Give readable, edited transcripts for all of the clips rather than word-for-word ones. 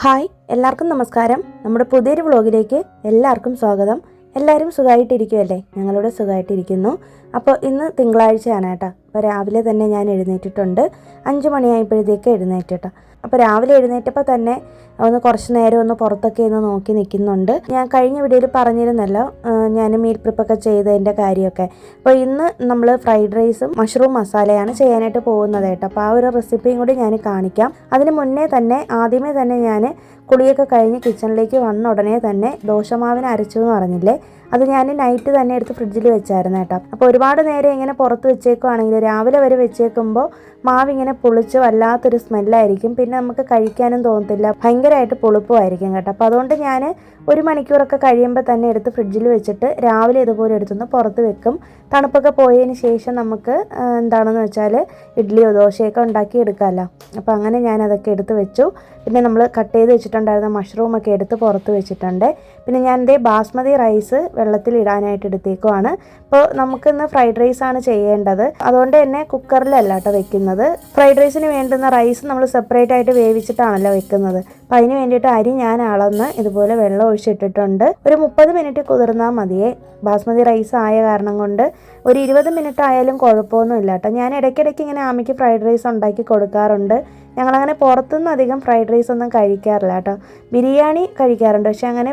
Hi, എല്ലാവർക്കും നമസ്കാരം. നമ്മുടെ പുതിയൊരു വ്ളോഗിലേക്ക് എല്ലാവർക്കും സ്വാഗതം. എല്ലാവരും സുഖമായിട്ടിരിക്കുമല്ലേ? ഞങ്ങളിവിടെ സുഖമായിട്ടിരിക്കുന്നു. അപ്പോൾ ഇന്ന് തിങ്കളാഴ്ചയാണ് കേട്ടോ. അപ്പോൾ രാവിലെ തന്നെ ഞാൻ എഴുന്നേറ്റിട്ടുണ്ട്. 5 മണിയായപ്പോഴത്തേക്ക് എഴുന്നേറ്റിട്ടോ. അപ്പോൾ രാവിലെ എഴുന്നേറ്റപ്പോൾ തന്നെ കുറച്ച് നേരം ഒന്ന് പുറത്തൊക്കെ ഒന്ന് നോക്കി നിൽക്കുന്നുണ്ട്. ഞാൻ കഴിഞ്ഞ വീഡിയോയിൽ പറഞ്ഞിരുന്നല്ലോ ഞാൻ മീൽ പ്രിപ്പൊക്കെ ചെയ്തതിൻ്റെ കാര്യമൊക്കെ. അപ്പോൾ ഇന്ന് നമ്മൾ ഫ്രൈഡ് റൈസും മഷ്റൂം മസാലയാണ് ചെയ്യാനായിട്ട് പോകുന്നത് കേട്ടോ. അപ്പോൾ ആ ഒരു റെസിപ്പിയും കൂടി ഞാൻ കാണിക്കാം. അതിന് മുന്നേ തന്നെ ആദ്യമേ തന്നെ ഞാൻ കുളിയൊക്കെ കഴിഞ്ഞ് കിച്ചണിലേക്ക് വന്ന ഉടനെ തന്നെ ദോശമാവിന് അരച്ചു എന്ന് പറഞ്ഞില്ലേ, അത് ഞാൻ നൈറ്റ് തന്നെ എടുത്ത് ഫ്രിഡ്ജിൽ വെച്ചായിരുന്നു കേട്ടോ. അപ്പോൾ ഒരുപാട് നേരം ഇങ്ങനെ പുറത്ത് വെച്ചേക്കുവാണെങ്കിൽ രാവിലെ വരെ വെച്ചേക്കുമ്പോൾ മാവിങ്ങനെ പുളിച്ച് വല്ലാത്തൊരു സ്മെല്ലായിരിക്കും. പിന്നെ നമുക്ക് കഴിക്കാനും തോന്നത്തില്ല, ഭയങ്കരമായിട്ട് പുളിപ്പുമായിരിക്കും കേട്ടോ. അപ്പോൾ അതുകൊണ്ട് ഞാൻ 1 മണിക്കൂറൊക്കെ കഴിയുമ്പോൾ തന്നെ എടുത്ത് ഫ്രിഡ്ജിൽ വെച്ചിട്ട് രാവിലെ ഇതുപോലെ എടുത്തൊന്ന് പുറത്ത് വെക്കും. തണുപ്പൊക്കെ പോയതിന് ശേഷം നമുക്ക് എന്താണെന്ന് വെച്ചാൽ ഇഡ്ഡലിയോ ദോശയൊക്കെ ഉണ്ടാക്കി എടുക്കാമല്ലോ. അപ്പോൾ അങ്ങനെ ഞാനതൊക്കെ എടുത്ത് വെച്ചു. പിന്നെ നമ്മൾ കട്ട് ചെയ്ത് വെച്ചിട്ടുണ്ടായിരുന്ന മഷ്റൂമൊക്കെ എടുത്ത് പുറത്ത് വെച്ചിട്ടുണ്ട്. പിന്നെ ഞാൻ ബാസ്മതി റൈസ് വെള്ളത്തിൽ ഇടാനായിട്ട് എടുത്തേക്കുവാണ്. അപ്പോൾ നമുക്കിന്ന് ഫ്രൈഡ് റൈസാണ് ചെയ്യേണ്ടത്. അതുകൊണ്ട് തന്നെ കുക്കറിലല്ല കേട്ടോ വെക്കുന്നത്. ഫ്രൈഡ് റൈസിന് വേണ്ടുന്ന റൈസ് നമ്മൾ സെപ്പറേറ്റ് ആയിട്ട് വേവിച്ചിട്ടാണല്ലോ വെക്കുന്നത്. അപ്പോൾ അതിന് വേണ്ടിയിട്ട് അരി ഞാൻ അളന്ന് ഇതുപോലെ വെള്ളം ഒഴിച്ചിട്ടിട്ടുണ്ട്. ഒരു 30 മിനിറ്റ് കുതിർന്നാൽ മതിയേ. ബാസ്മതി റൈസ് ആയ കാരണം കൊണ്ട് ഒരു 20 മിനിറ്റ് ആയാലും കുഴപ്പമൊന്നുമില്ല കേട്ടോ. ഞാൻ ഇടയ്ക്കിടയ്ക്ക് ഇങ്ങനെ ആമിക്ക് ഫ്രൈഡ് റൈസ് ഉണ്ടാക്കി കൊടുക്കാറുണ്ട്. ഞങ്ങളങ്ങനെ പുറത്തുനിന്ന് അധികം ഫ്രൈഡ് റൈസ് ഒന്നും കഴിക്കാറില്ല കേട്ടോ. ബിരിയാണി കഴിക്കാറുണ്ട്, പക്ഷെ അങ്ങനെ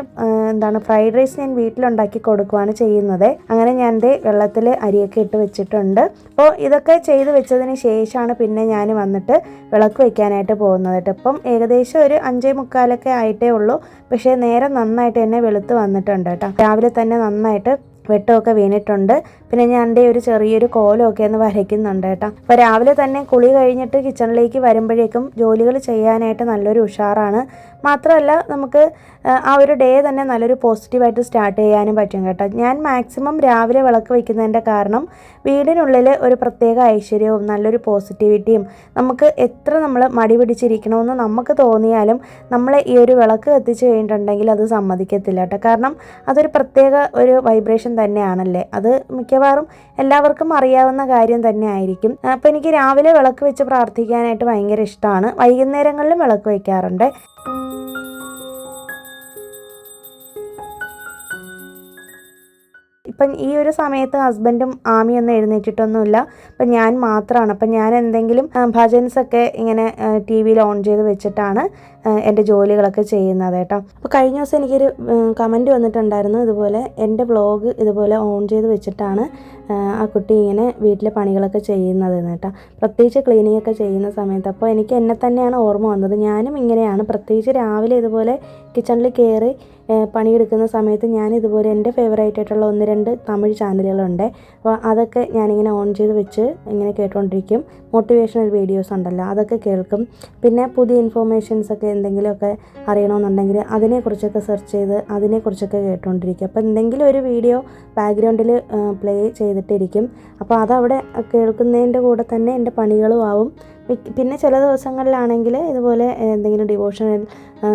ഫ്രൈഡ് റൈസ് ഞാൻ വീട്ടിലുണ്ടാക്കി കൊടുക്കുകയാണ് ചെയ്യുന്നത്. അങ്ങനെ ഞാൻ വെള്ളത്തിൽ അരിയൊക്കെ ഇട്ട് വെച്ചിട്ടുണ്ട്. അപ്പോൾ ഇതൊക്കെ ചെയ്ത് വെച്ചതിന് ശേഷമാണ് പിന്നെ ഞാൻ വന്നിട്ട് വിളക്ക് വയ്ക്കാനായിട്ട് പോകുന്നത് കേട്ടോ. ഇപ്പം ഏകദേശം ഒരു 5:45 ആയിട്ടേ ഉള്ളൂ. പക്ഷേ നേരം നന്നായിട്ട് തന്നെ വെളുത്ത് വന്നിട്ടുണ്ട് കേട്ടോ. രാവിലെ തന്നെ നന്നായിട്ട് വെട്ടമൊക്കെ വീണിട്ടുണ്ട്. പിന്നെ ഞാൻ ഒരു ചെറിയൊരു കോലമൊക്കെ ഒന്ന് വരയ്ക്കുന്നുണ്ട് കേട്ടോ. അപ്പോൾ രാവിലെ തന്നെ കുളി കഴിഞ്ഞിട്ട് കിച്ചണിലേക്ക് വരുമ്പോഴേക്കും ജോലികൾ ചെയ്യാനായിട്ട് നല്ലൊരു ഉഷാറാണ്. മാത്രമല്ല നമുക്ക് ആ ഒരു ഡേ തന്നെ നല്ലൊരു പോസിറ്റീവായിട്ട് സ്റ്റാർട്ട് ചെയ്യാനും പറ്റും കേട്ടോ. ഞാൻ മാക്സിമം രാവിലെ വിളക്ക് വയ്ക്കുന്നതിൻ്റെ കാരണം വീടിനുള്ളിൽ ഒരു പ്രത്യേക ഐശ്വര്യവും നല്ലൊരു പോസിറ്റിവിറ്റിയും, നമുക്ക് എത്ര നമ്മൾ മടി പിടിച്ചിരിക്കണമെന്ന് നമുക്ക് തോന്നിയാലും നമ്മളെ ഈ ഒരു വിളക്ക് കത്തിച്ച് കഴിഞ്ഞിട്ടുണ്ടെങ്കിൽ അത് സമ്മതിക്കത്തില്ല കേട്ടോ. കാരണം അതൊരു പ്രത്യേക ഒരു വൈബ്രേഷൻ തന്നെയാണല്ലേ. അത് മിക്കവാറും എല്ലാവർക്കും അറിയാവുന്ന കാര്യം തന്നെ ആയിരിക്കും. അപ്പോൾ എനിക്ക് രാവിലെ വിളക്ക് വെച്ച് പ്രാർത്ഥിക്കാനായിട്ട് ഭയങ്കര ഇഷ്ടമാണ്. വൈകുന്നേരങ്ങളിലും വിളക്ക് വയ്ക്കാറുണ്ട്. ഇപ്പം ഈ ഒരു സമയത്ത് ഹസ്ബൻഡും ആമിയൊന്നും എഴുന്നേറ്റിട്ടൊന്നുമില്ല. അപ്പം ഞാൻ മാത്രമാണ്. അപ്പം ഞാൻ എന്തെങ്കിലും ഭജൻസൊക്കെ ഇങ്ങനെ TV-യിൽ ഓൺ ചെയ്ത് വെച്ചിട്ടാണ് എൻ്റെ ജോലികളൊക്കെ ചെയ്യുന്നത് കേട്ടോ. അപ്പോൾ കഴിഞ്ഞ ദിവസം എനിക്കൊരു കമൻറ്റ് വന്നിട്ടുണ്ടായിരുന്നു, ഇതുപോലെ എൻ്റെ വ്ളോഗ് ഇതുപോലെ ഓൺ ചെയ്ത് വെച്ചിട്ടാണ് ആ കുട്ടി ഇങ്ങനെ വീട്ടിലെ പണികളൊക്കെ ചെയ്യുന്നതെന്ന് കേട്ടോ. പ്രത്യേകിച്ച് ക്ലീനിങ് ഒക്കെ ചെയ്യുന്ന സമയത്ത്. അപ്പോൾ എനിക്ക് എന്നെ തന്നെയാണ് ഓർമ്മ വന്നത്. ഞാനും ഇങ്ങനെയാണ്, പ്രത്യേകിച്ച് രാവിലെ ഇതുപോലെ കിച്ചണിൽ കയറി പണിയെടുക്കുന്ന സമയത്ത് ഞാൻ ഇതുപോലെ എൻ്റെ ഫേവറേറ്റ് ആയിട്ടുള്ള 1-2 തമിഴ് ചാനലുകളുണ്ട്. അപ്പോൾ അതൊക്കെ ഞാനിങ്ങനെ ഓൺ ചെയ്ത് വെച്ച് ഇങ്ങനെ കേട്ടുകൊണ്ടിരിക്കും. മോട്ടിവേഷണൽ വീഡിയോസ് ഉണ്ടല്ലോ, അതൊക്കെ കേൾക്കും. പിന്നെ പുതിയ ഇൻഫോർമേഷൻസൊക്കെ എന്തെങ്കിലുമൊക്കെ അറിയണമെന്നുണ്ടെങ്കിൽ അതിനെക്കുറിച്ചൊക്കെ സെർച്ച് ചെയ്ത് അതിനെക്കുറിച്ചൊക്കെ കേട്ടുകൊണ്ടിരിക്കും. അപ്പോൾ എന്തെങ്കിലും ഒരു വീഡിയോ ബാക്ക്ഗ്രൗണ്ടിൽ പ്ലേ ചെയ്തിട്ടിരിക്കും. അപ്പോൾ അതവിടെ കേൾക്കുന്നതിൻ്റെ കൂടെ തന്നെ എൻ്റെ പണികളും ആവും. പിന്നെ ചില ദിവസങ്ങളിലാണെങ്കിൽ ഇതുപോലെ എന്തെങ്കിലും ഡിവോഷണൽ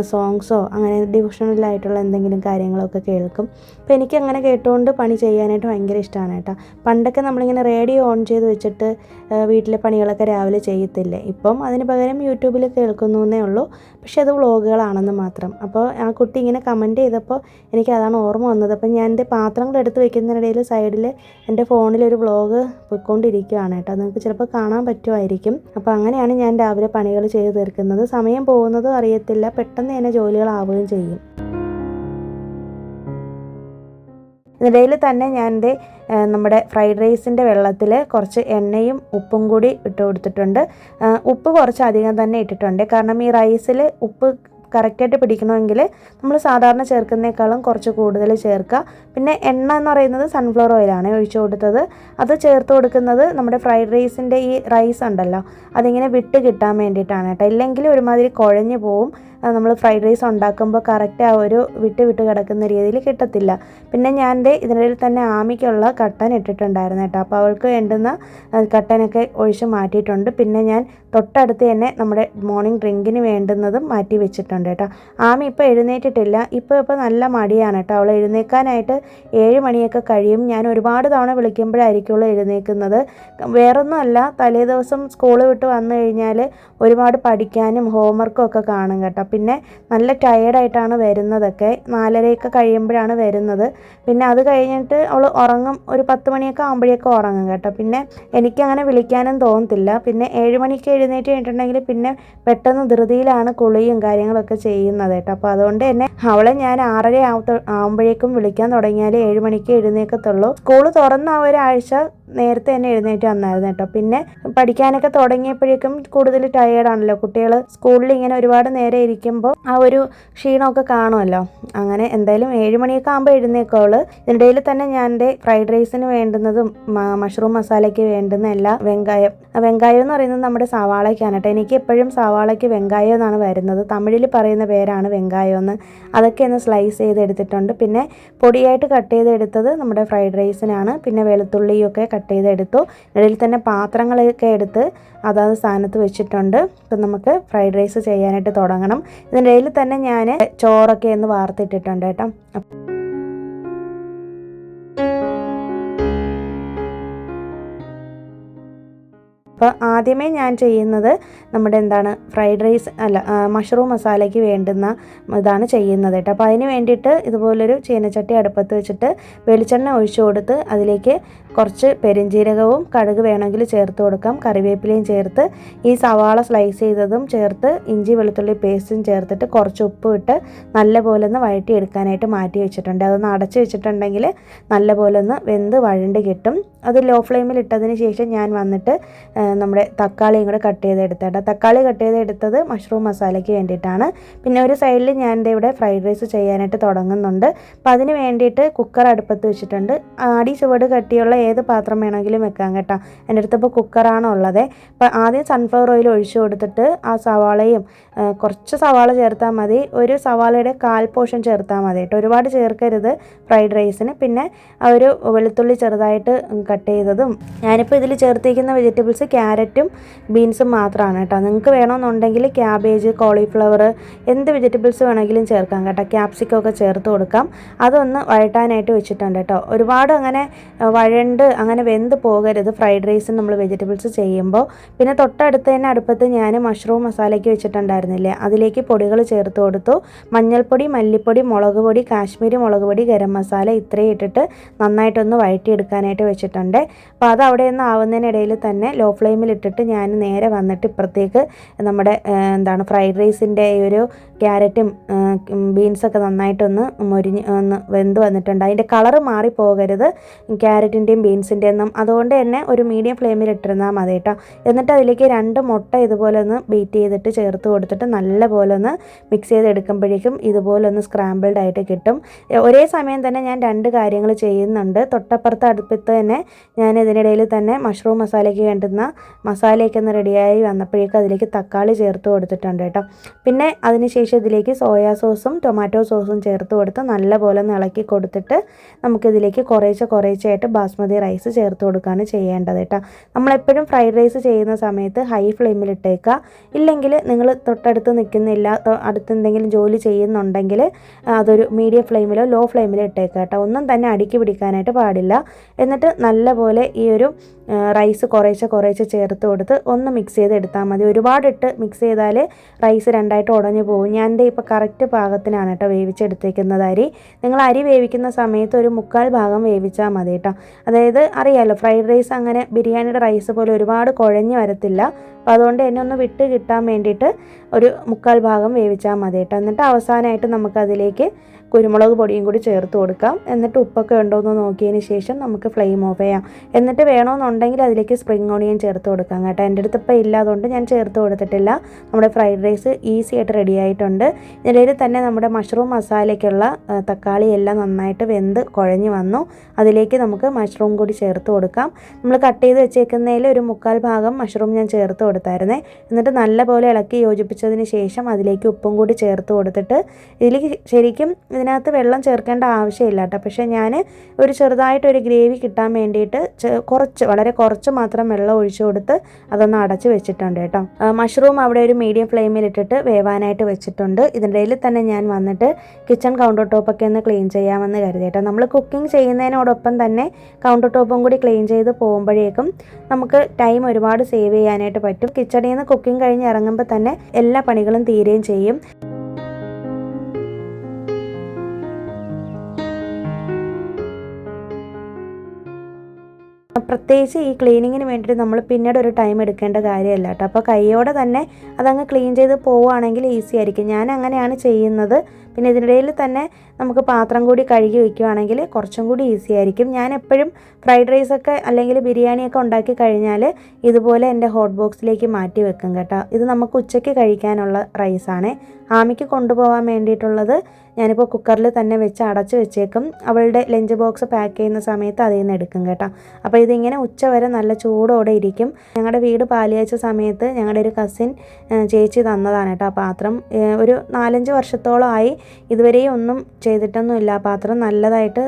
സോങ്സോ അങ്ങനെ ഡിവോഷണലായിട്ടുള്ള എന്തെങ്കിലും കാര്യങ്ങളൊക്കെ കേൾക്കും. അപ്പോൾ എനിക്കങ്ങനെ കേട്ടുകൊണ്ട് പണി ചെയ്യാനായിട്ട് ഭയങ്കര ഇഷ്ടമാണ് കേട്ടോ. പണ്ടൊക്കെ നമ്മളിങ്ങനെ റേഡിയോ ഓൺ ചെയ്ത് വെച്ചിട്ട് വീട്ടിലെ പണികളൊക്കെ രാവിലെ ചെയ്യത്തില്ലേ. ഇപ്പം അതിന് പകരം യൂട്യൂബിൽ കേൾക്കുന്നു എന്നേ ഉള്ളൂ. പക്ഷേ അത് വ്ളോഗുകളാണെന്ന് മാത്രം. അപ്പോൾ ആ കുട്ടി ഇങ്ങനെ കമൻറ്റ് ചെയ്തപ്പോൾ എനിക്കതാണ് ഓർമ്മ വന്നത്. അപ്പം ഞാൻ എൻ്റെ പാത്രങ്ങൾ എടുത്ത് വെക്കുന്നതിനിടയിൽ സൈഡിൽ എൻ്റെ ഫോണിലൊരു വ്ളോഗ് പോയിക്കൊണ്ടിരിക്കുകയാണ് കേട്ടോ. നിങ്ങൾക്ക് ചിലപ്പോൾ കാണാൻ പറ്റുമായിരിക്കും. അപ്പോൾ അങ്ങനെയാണ് ഞാൻ രാവിലെ പണികൾ ചെയ്ത് തീർക്കുന്നത്. സമയം പോകുന്നതും അറിയത്തില്ല, പെട്ടെന്ന് തന്നെ ജോലികളാവുകയും ചെയ്യും. ഇതിടയിൽ തന്നെ ഞാൻ നമ്മുടെ ഫ്രൈഡ് റൈസിൻ്റെ വെള്ളത്തിൽ കുറച്ച് എണ്ണയും ഉപ്പും കൂടി ഇട്ട് കൊടുത്തിട്ടുണ്ട്. ഉപ്പ് കുറച്ച് അധികം തന്നെ ഇട്ടിട്ടുണ്ട്. കാരണം ഈ റൈസിൽ ഉപ്പ് കറക്റ്റായിട്ട് പിടിക്കണമെങ്കിൽ നമ്മൾ സാധാരണ ചേർക്കുന്നേക്കാളും കുറച്ച് കൂടുതൽ ചേർക്കുക. പിന്നെ എണ്ണ എന്ന് പറയുന്നത് സൺഫ്ലവർ ഓയിലാണ് ഒഴിച്ചു കൊടുത്തത്. അത് ചേർത്ത് കൊടുക്കുന്നത് നമ്മുടെ ഫ്രൈഡ് റൈസിൻ്റെ ഈ റൈസ് ഉണ്ടല്ലോ, അതിങ്ങനെ വിട്ട് കിട്ടാൻ വേണ്ടിയിട്ടാണ് കേട്ടോ. ഇല്ലെങ്കിൽ ഒരുമാതിരി കുഴഞ്ഞു പോവും. നമ്മൾ ഫ്രൈഡ് റൈസ് ഉണ്ടാക്കുമ്പോൾ കറക്റ്റ് ആ ഒരു വിട്ട് കിടക്കുന്ന രീതിയിൽ കിട്ടത്തില്ല. പിന്നെ ഞാൻ ഇതിനിടയിൽ തന്നെ ആമിക്കുള്ള കട്ടൻ ഇട്ടിട്ടുണ്ടായിരുന്നു കേട്ടോ. അപ്പോൾ അവൾക്ക് വേണ്ടുന്ന കട്ടനൊക്കെ ഒഴിച്ച് മാറ്റിയിട്ടുണ്ട്. പിന്നെ ഞാൻ തൊട്ടടുത്ത് തന്നെ നമ്മുടെ മോർണിംഗ് ഡ്രിങ്കിന് വേണ്ടുന്നതും മാറ്റി വെച്ചിട്ടുണ്ട് കേട്ടോ. ആമി ഇപ്പോൾ എഴുന്നേറ്റിട്ടില്ല. ഇപ്പോൾ നല്ല മടിയാണ് കേട്ടോ. അവൾ എഴുന്നേൽക്കാനായിട്ട് 7 മണിയൊക്കെ കഴിയും. ഞാൻ ഒരുപാട് തവണ വിളിക്കുമ്പോഴായിരിക്കുള്ളൂ എഴുന്നേൽക്കുന്നത്. വേറൊന്നുമല്ല, തലേ ദിവസം സ്കൂൾ വിട്ട് വന്നു കഴിഞ്ഞാൽ ഒരുപാട് പഠിക്കാനും ഹോംവർക്കും ഒക്കെ കാണും കേട്ടോ. പിന്നെ നല്ല ടയേർഡായിട്ടാണ് വരുന്നതൊക്കെ, 4:30 കഴിയുമ്പോഴാണ് വരുന്നത്. പിന്നെ അത് കഴിഞ്ഞിട്ട് അവൾ ഉറങ്ങും, ഒരു 10 മണിയൊക്കെ ആകുമ്പോഴേക്കും ഉറങ്ങും കേട്ടോ. പിന്നെ എനിക്കങ്ങനെ വിളിക്കാനും തോന്നത്തില്ല. പിന്നെ 7 മണിക്ക് എഴുന്നേറ്റ് കഴിഞ്ഞിട്ടുണ്ടെങ്കിൽ പിന്നെ പെട്ടെന്ന് ധൃതിയിലാണ് കുളിയും കാര്യങ്ങളൊക്കെ ചെയ്യുന്നത് കേട്ടോ. അപ്പോൾ അതുകൊണ്ട് തന്നെ അവളെ ഞാൻ 6:30 ആകുമ്പോഴേക്കും വിളിക്കാൻ തുടങ്ങിയാൽ 7 മണിക്ക് എഴുന്നേൽക്കത്തുള്ളൂ. സ്കൂൾ തുറന്ന ആ ഒരാഴ്ച നേരത്തെ തന്നെ എഴുന്നേറ്റ് വന്നായിരുന്നു കേട്ടോ. പിന്നെ പഠിക്കാനൊക്കെ തുടങ്ങിയപ്പോഴേക്കും കൂടുതൽ ടയേർഡാണല്ലോ കുട്ടികൾ, സ്കൂളിൽ ഇങ്ങനെ ഒരുപാട് നേരം ഇരിക്കുമ്പോൾ ആ ഒരു ക്ഷീണമൊക്കെ കാണുമല്ലോ. അങ്ങനെ എന്തായാലും 7 മണിയൊക്കെ ആകുമ്പോൾ എഴുന്നേൽക്കുള്ളൂ. ഇതിനിടയിൽ തന്നെ ഞാൻ എൻ്റെ ഫ്രൈഡ് റൈസിന് വേണ്ടുന്നതും മഷ്റൂം മസാലയ്ക്ക് വേണ്ടുന്ന എല്ലാ വെങ്കായം എന്ന് പറയുന്നത് നമ്മുടെ സവാളയ്ക്കാണ് കേട്ടോ. എനിക്ക് എപ്പോഴും സവാളയ്ക്ക് വെങ്കായം എന്നാണ് വരുന്നത്, തമിഴിൽ പറയുന്ന പേരാണ് വെങ്കായം എന്ന്. അതൊക്കെ ഒന്ന് സ്ലൈസ് ചെയ്തെടുത്തിട്ടുണ്ട്. പിന്നെ പൊടിയായിട്ട് കട്ട് ചെയ്തെടുത്തത് നമ്മുടെ ഫ്രൈഡ് റൈസിനാണ്. പിന്നെ വെളുത്തുള്ളിയൊക്കെ കട്ട് ചെയ്തെടുത്തു. ഇടയിൽ തന്നെ പാത്രങ്ങളൊക്കെ എടുത്ത് അതാത് സ്ഥാനത്ത് വെച്ചിട്ടുണ്ട്. ഇപ്പം നമുക്ക് ഫ്രൈഡ് റൈസ് ചെയ്യാനായിട്ട് തുടങ്ങണം. ഇതിനിടയിൽ തന്നെ ഞാൻ ചോറൊക്കെ ഒന്ന് വാർത്തിട്ടിട്ടുണ്ട് കേട്ടോ. അപ്പോൾ ആദ്യമേ ഞാൻ ചെയ്യുന്നത് നമ്മുടെ ഫ്രൈഡ് റൈസ് മഷ്റൂം മസാലയ്ക്ക് വേണ്ടുന്ന ഇതാണ് ചെയ്യുന്നത് കേട്ടോ. അപ്പോൾ അതിന് വേണ്ടിയിട്ട് ഇതുപോലൊരു ചീനച്ചട്ടി അടുപ്പത്ത് വെച്ചിട്ട് വെളിച്ചെണ്ണ ഒഴിച്ചു കൊടുത്ത് അതിലേക്ക് കുറച്ച് പെരിഞ്ജീരകവും കടുക് വേണമെങ്കിൽ ചേർത്ത് കൊടുക്കാം, കറിവേപ്പിലയും ചേർത്ത് ഈ സവാള സ്ലൈസ് ചെയ്തതും ചേർത്ത് ഇഞ്ചി വെളുത്തുള്ളി പേസ്റ്റും ചേർത്തിട്ട് കുറച്ച് ഉപ്പ് ഇട്ട് നല്ലപോലെ ഒന്ന് വഴറ്റി എടുക്കാനായിട്ട് മാറ്റി വെച്ചിട്ടുണ്ട്. അതൊന്ന് അടച്ച് വെച്ചിട്ടുണ്ടെങ്കിൽ നല്ലപോലെ ഒന്ന് വെന്ത് വഴണ്ട് കിട്ടും. അത് ലോ ഫ്ലെയിമിൽ ഇട്ടതിന് ശേഷം ഞാൻ വന്നിട്ട് നമ്മുടെ തക്കാളിയും കൂടെ കട്ട് ചെയ്തെടുത്തേട്ടോ. തക്കാളി കട്ട് ചെയ്തെടുത്തത് മഷ്റൂം മസാലയ്ക്ക് വേണ്ടിയിട്ടാണ്. പിന്നെ ഒരു സൈഡിൽ ഞാൻ ഇവിടെ ഫ്രൈഡ് റൈസ് ചെയ്യാനായിട്ട് തുടങ്ങുന്നുണ്ട്. അപ്പോൾ അതിന് വേണ്ടിയിട്ട് കുക്കർ അടുപ്പത്ത് വെച്ചിട്ടുണ്ട്. അടി ചുവട് കട്ടിയുള്ള ഏത് പാത്രം വേണമെങ്കിലും വെക്കാം കേട്ടോ. എൻ്റെ അടുത്ത് ഇപ്പോൾ കുക്കറാണ് ഉള്ളത്. അപ്പോൾ ആദ്യം സൺഫ്ലവർ ഓയിൽ ഒഴിച്ചു കൊടുത്തിട്ട് ആ സവാളയും കുറച്ച് സവാള ചേർത്താൽ മതി, ഒരു സവാളയുടെ 1/4 പോർഷൻ ചേർത്താൽ മതി കേട്ടോ, ഒരുപാട് ചേർക്കരുത് ഫ്രൈഡ് റൈസിന്. പിന്നെ ആ ഒരു വെളുത്തുള്ളി ചെറുതായിട്ട് കട്ട് ചെയ്തതും, ഞാനിപ്പോൾ ഇതിൽ ചേർത്തിരിക്കുന്ന വെജിറ്റബിൾസ് ക്യാരറ്റും ബീൻസും മാത്രമാണ് കേട്ടോ. നിങ്ങൾക്ക് വേണമെന്നുണ്ടെങ്കിൽ ക്യാബേജ്, കോളിഫ്ലവർ, എന്ത് വെജിറ്റബിൾസ് വേണമെങ്കിലും ചേർക്കാം കേട്ടോ. ക്യാപ്സിക്കം ഒക്കെ ചേർത്ത് കൊടുക്കാം. അതൊന്ന് വഴട്ടാനായിട്ട് വെച്ചിട്ടുണ്ട് കേട്ടോ. ഒരുപാട് അങ്ങനെ വഴണ്ട് അങ്ങനെ വെന്ത് പോകരുത് ഫ്രൈഡ് റൈസിന് നമ്മൾ വെജിറ്റബിൾസ് ചെയ്യുമ്പോൾ. പിന്നെ തൊട്ടടുത്ത് തന്നെ അടുപ്പത്ത് ഞാൻ മഷ്റൂം മസാലയ്ക്ക് വെച്ചിട്ടുണ്ടായിരുന്നില്ലേ, അതിലേക്ക് പൊടികൾ ചേർത്ത് കൊടുത്തു. മഞ്ഞൾപ്പൊടി, മല്ലിപ്പൊടി, മുളക് പൊടി, കാശ്മീരി മുളക് പൊടി, ഗരം മസാല ഇത്രയും ഇട്ടിട്ട് നന്നായിട്ടൊന്ന് വഴറ്റിയെടുക്കാനായിട്ട് വെച്ചിട്ടുണ്ട്. അപ്പോൾ അത് അവിടെ നിന്ന് ആവുന്നതിനിടയിൽ തന്നെ ലോ ഫ്ലെയിമിൽ ഇട്ടിട്ട് ഞാൻ നേരെ വന്നിട്ട് ഇപ്പുറത്തേക്ക് നമ്മുടെ ഫ്രൈഡ് റൈസിൻ്റെ ഈ ഒരു ക്യാരറ്റും ബീൻസൊക്കെ നന്നായിട്ടൊന്ന് ഒന്ന് വെന്ത് വന്നിട്ടുണ്ട്. അതിൻ്റെ കളറ് മാറിപ്പോകരുത് ക്യാരറ്റിൻ്റെയും ബീൻസിൻ്റെയും ഒന്നും. അതുകൊണ്ട് തന്നെ ഒരു മീഡിയം ഫ്ലെയിമിൽ ഇട്ടിരുന്നാൽ മതി കേട്ടോ. എന്നിട്ട് അതിലേക്ക് 2 മുട്ട ഇതുപോലെ ഒന്ന് ബീറ്റ് ചെയ്തിട്ട് ചേർത്ത് കൊടുത്തിട്ട് നല്ലപോലെ ഒന്ന് മിക്സ് ചെയ്തെടുക്കുമ്പോഴേക്കും ഇതുപോലെ ഒന്ന് സ്ക്രാമ്പിൾഡ് ആയിട്ട് കിട്ടും. ഒരേ സമയം തന്നെ ഞാൻ 2 കാര്യങ്ങൾ ചെയ്യുന്നുണ്ട്. തൊട്ടപ്പുറത്ത് അടുപ്പത്ത് തന്നെ ഞാൻ ഇതിനിടയിൽ തന്നെ മഷ്റൂം മസാലയ്ക്ക് വേണ്ടുന്ന മസാലയൊക്കെ ഒന്ന് റെഡിയായി വന്നപ്പോഴേക്കും അതിലേക്ക് തക്കാളി ചേർത്ത് കൊടുത്തിട്ടുണ്ട് കേട്ടോ. പിന്നെ അതിനുശേഷം ഇതിലേക്ക് സോയാ സോസും ടൊമാറ്റോ സോസും ചേർത്ത് കൊടുത്ത് നല്ലപോലെ ഒന്ന് ഇളക്കി കൊടുത്തിട്ട് നമുക്കിതിലേക്ക് കുറേശ്ശെയായിട്ട് ബാസ്മതി റൈസ് ചേർത്ത് കൊടുക്കുകയാണ് ചെയ്യേണ്ടത് കേട്ടോ. നമ്മളെപ്പോഴും ഫ്രൈഡ് റൈസ് ചെയ്യുന്ന സമയത്ത് ഹൈ ഫ്ലെയിമിൽ ഇട്ടേക്കുക. ഇല്ലെങ്കിൽ നിങ്ങൾ തൊട്ടടുത്ത് നിൽക്കുന്നില്ല, അടുത്ത് എന്തെങ്കിലും ജോലി ചെയ്യുന്നുണ്ടെങ്കിൽ അതൊരു മീഡിയം ഫ്ലെയിമിലോ ലോ ഫ്ലെയിമിലോ ഇട്ടേക്കുക കേട്ടോ. ഒന്നും തന്നെ അടുക്കി പിടിക്കാനായിട്ട് പാടില്ല. എന്നിട്ട് നല്ലപോലെ ഈ ഒരു റൈസ് കുറേശ്ശെ ചേർത്ത് കൊടുത്ത് ഒന്ന് മിക്സ് ചെയ്തെടുത്താൽ മതി. ഒരുപാടിട്ട് മിക്സ് ചെയ്താൽ റൈസ് രണ്ടായിട്ട് ഉടഞ്ഞു പോകും. ഞാൻ ഇപ്പോൾ കറക്റ്റ് പാകത്തിനാണ് കേട്ടോ വേവിച്ചെടുത്തേക്കുന്നത് അരി. നിങ്ങൾ അരി വേവിക്കുന്ന സമയത്ത് ഒരു 1/4 ഭാഗം വേവിച്ചാൽ മതി കേട്ടോ. അതായത് അറിയാമല്ലോ ഫ്രൈഡ് റൈസ് അങ്ങനെ ബിരിയാണിയുടെ റൈസ് പോലെ ഒരുപാട് കുഴഞ്ഞ് വരത്തില്ല. അപ്പോൾ അതുകൊണ്ട് തന്നെ ഒന്ന് വിട്ട് കിട്ടാൻ വേണ്ടിയിട്ട് ഒരു 1/4 ഭാഗം വേവിച്ചാൽ മതി കേട്ടോ. എന്നിട്ട് അവസാനമായിട്ട് നമുക്കതിലേക്ക് കുരുമുളക് പൊടിയും കൂടി ചേർത്ത് കൊടുക്കാം. എന്നിട്ട് ഉപ്പൊക്കെ ഉണ്ടോ എന്ന് നോക്കിയതിന് ശേഷം നമുക്ക് ഫ്ലെയിം ഓഫ് ചെയ്യാം. എന്നിട്ട് വേണമെന്നുണ്ടെങ്കിൽ അതിലേക്ക് സ്പ്രിംഗ് ഓണിയൻ ചേർത്ത് കൊടുക്കാം കേട്ടോ. എൻ്റെ അടുത്ത് ഇപ്പോൾ ഇല്ല, അതുകൊണ്ട് ഞാൻ ചേർത്ത് കൊടുത്തിട്ടില്ല. നമ്മുടെ ഫ്രൈഡ് റൈസ് ഈസി ആയിട്ട് റെഡി ആയിട്ടുണ്ട്. ഇതിൽ തന്നെ നമ്മുടെ മഷ്റൂം മസാലയ്ക്കുള്ള തക്കാളി എല്ലാം നന്നായിട്ട് വെന്ത് കുഴഞ്ഞ് വന്നു. അതിലേക്ക് നമുക്ക് മഷ്റൂം കൂടി ചേർത്ത് കൊടുക്കാം. നമ്മൾ കട്ട് ചെയ്ത് വെച്ചേക്കുന്നതിൽ ഒരു 1/4 ഭാഗം മഷ്റൂം ഞാൻ ചേർത്ത് കൊടുത്തായിരുന്നേ. എന്നിട്ട് നല്ലപോലെ ഇളക്കി യോജിപ്പിച്ചതിന് ശേഷം അതിലേക്ക് ഉപ്പും കൂടി ചേർത്ത് കൊടുത്തിട്ട് ഇതിലേക്ക് ശരിക്കും ഇതിനകത്ത് വെള്ളം ചേർക്കേണ്ട ആവശ്യമില്ല കേട്ടോ. പക്ഷേ ഞാൻ ഒരു ചെറുതായിട്ടൊരു ഗ്രേവി കിട്ടാൻ വേണ്ടിയിട്ട് വളരെ കുറച്ച് മാത്രം വെള്ളം ഒഴിച്ചു കൊടുത്ത് അതൊന്ന് അടച്ച് വെച്ചിട്ടുണ്ട് കേട്ടോ. മഷ്റൂം അവിടെ ഒരു മീഡിയം ഫ്ലെയിമിൽ ഇട്ടിട്ട് വേവാനായിട്ട് വെച്ചിട്ടുണ്ട്. ഇതിനിടയിൽ തന്നെ ഞാൻ വന്നിട്ട് കിച്ചൺ കൗണ്ടർ ടോപ്പൊക്കെ ഒന്ന് ക്ലീൻ ചെയ്യാമെന്ന് കരുതി കേട്ടോ. നമ്മൾ കുക്കിംഗ് ചെയ്യുന്നതിനോടൊപ്പം തന്നെ കൗണ്ടർ ടോപ്പും കൂടി ക്ലീൻ ചെയ്ത് പോകുമ്പോഴേക്കും നമുക്ക് ടൈം ഒരുപാട് സേവ് ചെയ്യാനായിട്ട് പറ്റും. കിച്ചണിൽ നിന്ന് കുക്കിംഗ് കഴിഞ്ഞ് ഇറങ്ങുമ്പോൾ തന്നെ എല്ലാ പണികളും തീരുകയും ചെയ്യും. പ്രത്യേകിച്ച് ഈ ക്ലീനിങ്ങിന് വേണ്ടിയിട്ട് നമ്മൾ പിന്നീട് ഒരു ടൈം എടുക്കേണ്ട കാര്യമല്ല കേട്ടോ. അപ്പോൾ കൈയോടെ തന്നെ അതങ്ങ് ക്ലീൻ ചെയ്ത് പോവുകയാണെങ്കിൽ ഈസി ആയിരിക്കും. ഞാൻ അങ്ങനെയാണ് ചെയ്യുന്നത്. പിന്നെ ഇതിനിടയിൽ തന്നെ നമുക്ക് പാത്രം കൂടി കഴുകി വയ്ക്കുകയാണെങ്കിൽ കുറച്ചും കൂടി ഈസി ആയിരിക്കും. ഞാൻ എപ്പോഴും ഫ്രൈഡ് റൈസൊക്കെ അല്ലെങ്കിൽ ബിരിയാണിയൊക്കെ ഉണ്ടാക്കി കഴിഞ്ഞാൽ ഇതുപോലെ എൻ്റെ ഹോട്ട് ബോക്സിലേക്ക് മാറ്റി വെക്കും കേട്ടോ. ഇത് നമുക്ക് ഉച്ചയ്ക്ക് കഴിക്കാനുള്ള റൈസാണ്. ആമിക്ക് കൊണ്ടുപോകാൻ വേണ്ടിയിട്ടുള്ളത് ഞാനിപ്പോൾ കുക്കറിൽ തന്നെ വെച്ച് അടച്ച് വെച്ചേക്കും. അവളുടെ ലഞ്ച് ബോക്സ് പാക്ക് ചെയ്യുന്ന സമയത്ത് അതിൽ നിന്ന് എടുക്കും കേട്ടോ. അപ്പോൾ ഇതിങ്ങനെ ഉച്ച വരെ നല്ല ചൂടോടെ ഇരിക്കും. ഞങ്ങളുടെ വീട് പാലിയാച്ച സമയത്ത് ഞങ്ങളുടെ ഒരു കസിൻ ചേച്ചി തന്നതാണ് കേട്ടോ ആ പാത്രം. ഒരു 4-5 വർഷത്തോളമായി ഇതുവരെയും ഒന്നും ചെയ്തിട്ടൊന്നുമില്ല. ആ പാത്രം നല്ലതായിട്ട്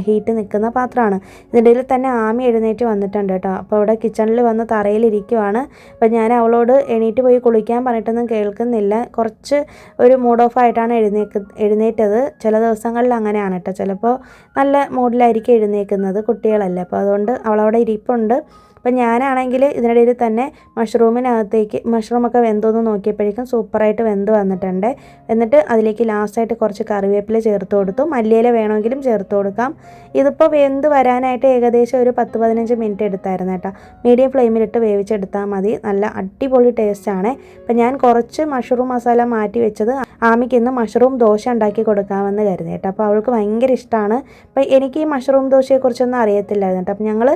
ഹീറ്റ് നിൽക്കുന്ന പാത്രമാണ്. ഇതിൻ്റെ ഇടയിൽ തന്നെ ആമി എഴുന്നേറ്റ് വന്നിട്ടുണ്ട് കേട്ടോ. അപ്പോൾ അവിടെ കിച്ചണിൽ വന്ന് തറയിലിരിക്കുവാണ്. അപ്പോൾ ഞാൻ അവളോട് എണീറ്റ് പോയി കുളിക്കാൻ പറഞ്ഞിട്ടൊന്നും കേൾക്കുന്നില്ല. കുറച്ച് ഒരു മൂഡ് ഓഫ് ആയിട്ടാണ് എഴുന്നേറ്റത്. ചില ദിവസങ്ങളിൽ അങ്ങനെയാണ് കേട്ടോ. ചിലപ്പോൾ നല്ല മൂഡിലായിരിക്കും എഴുന്നേൽക്കുന്നത്, കുട്ടികളല്ലേ. അപ്പോൾ അതുകൊണ്ട് അവളവിടെ ഇരിപ്പുണ്ട്. അപ്പം ഞാനാണെങ്കിൽ ഇതിനിടയിൽ തന്നെ മഷ്റൂമൊക്കെ വെന്തോന്ന് നോക്കിയപ്പോഴേക്കും സൂപ്പറായിട്ട് വെന്ത് വന്നിട്ടുണ്ട്. എന്നിട്ട് അതിലേക്ക് ലാസ്റ്റായിട്ട് കുറച്ച് കറിവേപ്പില ചേർത്ത് കൊടുത്തു. മല്ലിയില വേണമെങ്കിലും ചേർത്ത് കൊടുക്കാം. ഇതിപ്പോൾ വെന്ത് വരാനായിട്ട് ഏകദേശം ഒരു 10-15 മിനിറ്റ് എടുത്തായിരുന്നു കേട്ടോ. മീഡിയം ഫ്ലെയിമിലിട്ട് വേവിച്ചെടുത്താൽ മതി. നല്ല അടിപൊളി ടേസ്റ്റാണ്. അപ്പം ഞാൻ കുറച്ച് മഷ്റൂം മസാല മാറ്റി വെച്ചത് ആമിക്ക് ഇന്ന് മഷ്റൂം ദോശ ഉണ്ടാക്കി കൊടുക്കാമെന്ന് കരുതി കേട്ടോ. അപ്പോൾ അവൾക്ക് ഭയങ്കര ഇഷ്ടമാണ്. അപ്പം എനിക്ക് ഈ മഷ്റൂം ദോശയെക്കുറിച്ചൊന്നും അറിയത്തില്ലായിരുന്നു കേട്ടോ. അപ്പം ഞങ്ങൾ